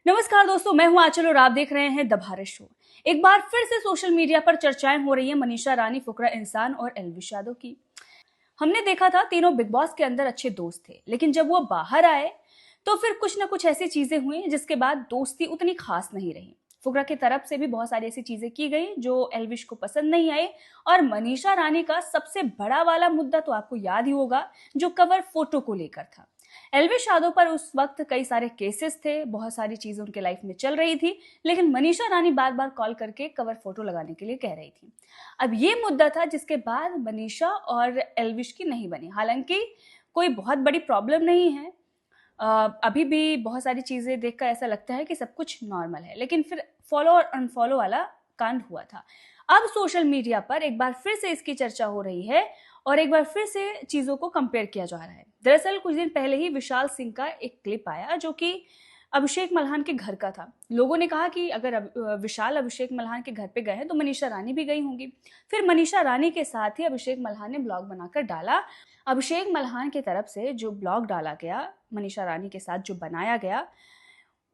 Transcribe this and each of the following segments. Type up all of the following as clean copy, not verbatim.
नमस्कार दोस्तों, मैं हूं आंचल और आप देख रहे हैं द भारत शो। एक बार फिर से सोशल मीडिया पर चर्चाएं हो रही हैं मनीषा रानी, फुकरा इंसान और एल्विश यादव की। हमने देखा था तीनों बिग बॉस के अंदर अच्छे दोस्त थे, लेकिन जब वो बाहर आए तो फिर कुछ ना कुछ ऐसी चीजें हुई जिसके बाद दोस्ती उतनी खास नहीं रही। फुकरा की तरफ से भी बहुत सारी ऐसी चीजें की गई जो एल्विश को पसंद नहीं आई। और मनीषा रानी का सबसे बड़ा वाला मुद्दा तो आपको याद ही होगा, जो कवर फोटो को लेकर था। एल्विश यादव पर उस वक्त कई सारे केसेस थे, बहुत सारी चीजें उनके लाइफ में चल रही थी, लेकिन मनीषा रानी बार बार कॉल करके कवर फोटो लगाने के लिए कह रही थी। अब ये मुद्दा था जिसके बाद मनीषा और एल्विश की नहीं बनी। हालांकि कोई बहुत बड़ी प्रॉब्लम नहीं है, अभी भी बहुत सारी चीजें देखकर ऐसा लगता है कि सब कुछ नॉर्मल है, लेकिन फिर फॉलो और अनफॉलो वाला कांड हुआ था। अब सोशल मीडिया पर एक बार फिर से इसकी चर्चा हो रही है और एक बार फिर से चीजों को कंपेयर किया जा रहा है। दरअसल कुछ दिन पहले ही विशाल सिंह का एक क्लिप आया जो कि अभिषेक मल्हान के घर का था। लोगों ने कहा कि अगर विशाल अभिषेक मल्हान के घर पे गए हैं तो मनीषा रानी भी गई होंगी। फिर मनीषा रानी के साथ ही अभिषेक मल्हान ने ब्लॉग बनाकर डाला। अभिषेक मल्हान की तरफ से जो ब्लॉग डाला गया, मनीषा रानी के साथ जो बनाया गया,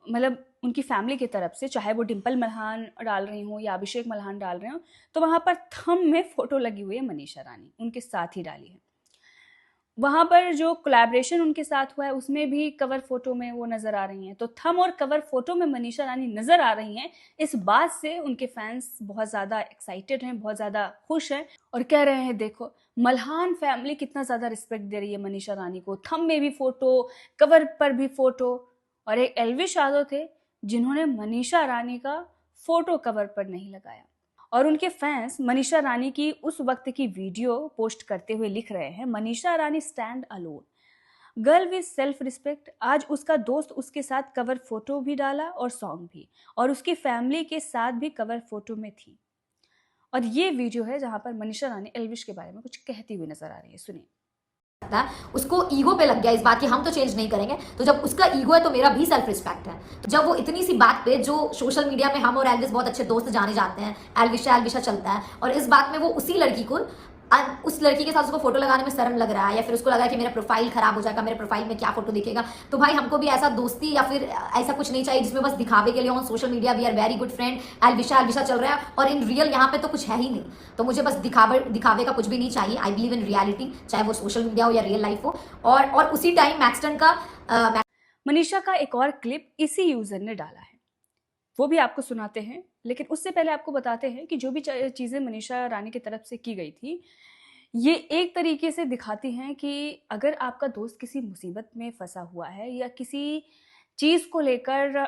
मतलब उनकी फैमिली की तरफ से, चाहे वो डिम्पल मल्हान डाल रही हो या अभिषेक मल्हान डाल रहे हो, तो वहां पर थंब में फोटो लगी हुई है मनीषा रानी, उनके साथ ही डाली है। वहां पर जो कोलैबोरेशन उनके साथ हुआ है उसमें भी कवर फोटो में वो नजर आ रही हैं। तो थंब और कवर फोटो में मनीषा रानी नजर आ रही हैं, इस बात से उनके फैंस बहुत ज्यादा एक्साइटेड हैं, बहुत ज्यादा खुश हैं और कह रहे हैं देखो मल्हान फैमिली कितना ज्यादा रिस्पेक्ट दे रही है मनीषा रानी को। थंब में भी फोटो, कवर पर भी फोटो। और एक एल्विश यादव थे जिन्होंने मनीषा रानी का फोटो कवर पर नहीं लगाया। और उनके फैंस मनीषा रानी की उस वक्त की वीडियो पोस्ट करते हुए लिख रहे हैं, Manisha Rani stand alone, girl with self respect. आज उसका दोस्त उसके साथ कवर फोटो भी डाला और सॉन्ग भी, और उसकी फैमिली के साथ भी कवर फोटो में थी। और ये वीडियो है जहां पर मनीषा रानी एल्विश के बारे में कुछ कहती हुई नजर आ रही है, सुनिए। उसको ईगो पे लग गया इस बात की हम तो चेंज नहीं करेंगे, तो जब उसका ईगो है तो मेरा भी सेल्फ रिस्पेक्ट है। तो जब वो इतनी सी बात पे, जो सोशल मीडिया पे हम और एल्विश बहुत अच्छे दोस्त जाने जाते हैं, एल्विशा एल्विशा चलता है, और इस बात में वो उसी लड़की को, उस लड़की के साथ उसको फोटो लगाने में शर्म लग रहा है, या फिर उसको लगा है कि मेरा प्रोफाइल खराब हो जाएगा, मेरे प्रोफाइल में क्या फोटो दिखेगा। तो भाई हमको भी ऐसा दोस्ती या फिर ऐसा कुछ नहीं चाहिए जिसमें बस दिखावे के लिए on social media we are very good friend, Elvisha Elvisha चल रहा है और इन रियल यहाँ पे तो कुछ है ही नहीं। तो मुझे बस दिखावे का कुछ भी नहीं चाहिए। आई बिलीव इन रियलिटी, चाहे वो सोशल मीडिया हो या रियल लाइफ हो। और उसी टाइम मैक्सटन का मनीषा का एक और क्लिप इसी यूजर ने डाला है, वो भी आपको सुनाते हैं। लेकिन उससे पहले आपको बताते हैं कि जो भी चीजें मनीषा रानी की तरफ से की गई थी, ये एक तरीके से दिखाती हैं कि अगर आपका दोस्त किसी मुसीबत में फंसा हुआ है या किसी चीज को लेकर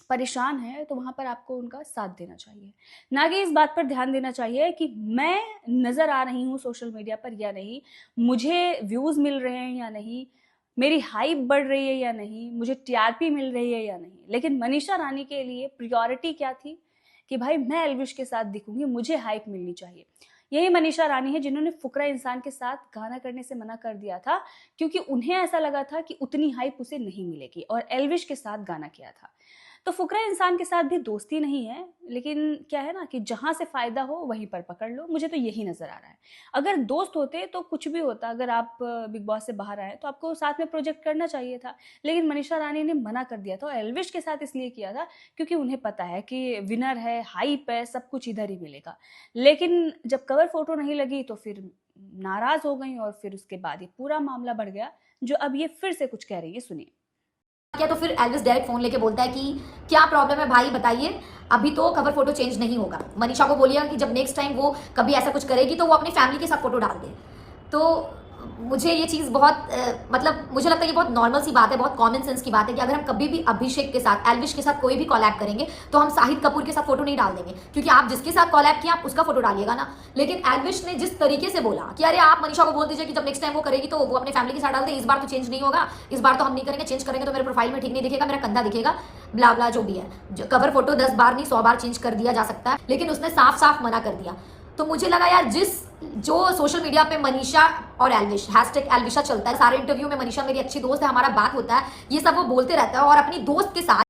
परेशान है, तो वहां पर आपको उनका साथ देना चाहिए, ना कि इस बात पर ध्यान देना चाहिए कि मैं नजर आ रही हूँ सोशल मीडिया पर या नहीं, मुझे व्यूज मिल रहे हैं या नहीं, मेरी हाइप बढ़ रही है या नहीं, मुझे टीआरपी मिल रही है या नहीं। लेकिन मनीषा रानी के लिए प्रायोरिटी क्या थी कि भाई मैं एल्विश के साथ दिखूंगी, मुझे हाइप मिलनी चाहिए। यही मनीषा रानी है जिन्होंने फुकरा इंसान के साथ गाना करने से मना कर दिया था, क्योंकि उन्हें ऐसा लगा था कि उतनी हाइप उसे नहीं मिलेगी, और एल्विश के साथ गाना किया था। तो फुकरा इंसान के साथ भी दोस्ती नहीं है, लेकिन क्या है ना कि जहां से फायदा हो वहीं पर पकड़ लो। मुझे तो यही नजर आ रहा है। अगर दोस्त होते तो कुछ भी होता, अगर आप बिग बॉस से बाहर आए तो आपको साथ में प्रोजेक्ट करना चाहिए था, लेकिन मनीषा रानी ने मना कर दिया था। और एल्विश के साथ इसलिए किया था क्योंकि उन्हें पता है कि विनर है, हाइप है, सब कुछ इधर ही मिलेगा। लेकिन जब कवर फोटो नहीं लगी तो फिर नाराज हो गई, और फिर उसके बाद ये पूरा मामला बढ़ गया, जो अब ये फिर से कुछ कह रही है, सुनिए। क्या, तो फिर एल्विश डायरेक्ट फोन लेके बोलता है कि क्या प्रॉब्लम है भाई बताइए, अभी तो कवर फोटो चेंज नहीं होगा। मनीषा को बोलिएगा कि जब नेक्स्ट टाइम वो कभी ऐसा कुछ करेगी तो वो अपनी फैमिली के साथ फोटो डाल दे। तो मुझे ये चीज़ बहुत मतलब मुझे लगता है ये बहुत नॉर्मल सी बात है, बहुत कॉमन सेंस की बात है कि अगर हम कभी भी अभिषेक के साथ, एल्विश के साथ कोई भी कॉलैब करेंगे तो हम शाहिद कपूर के साथ फोटो नहीं डाल देंगे, क्योंकि आप जिसके साथ कॉलैब किया आप उसका फोटो डालिएगा ना। लेकिन एल्विश ने जिस तरीके से बोला कि अरे आप मनीषा को बोल दीजिए कि जब नेक्स्ट टाइम वो करेगी तो वो अपने फैमिली के साथ डाल दे, इस बार तो चेंज नहीं होगा, इस बार तो हम नहीं करेंगे, चेंज करेंगे तो मेरे प्रोफाइल में ठीक नहीं दिखेगा, मेरा कंधा दिखेगा, ब्ला ब्ला जो भी है। कवर फोटो 10 बार नहीं 100 बार चेंज कर दिया जा सकता है, लेकिन उसने साफ साफ मना कर दिया। तो मुझे लगा यार, जो सोशल मीडिया पे मनीषा और एल्विश हैशटैग एल्विशा चलता है, सारे इंटरव्यू में मनीषा मेरी अच्छी दोस्त है, हमारा बात होता है, ये सब वो बोलते रहता है और अपनी दोस्त के साथ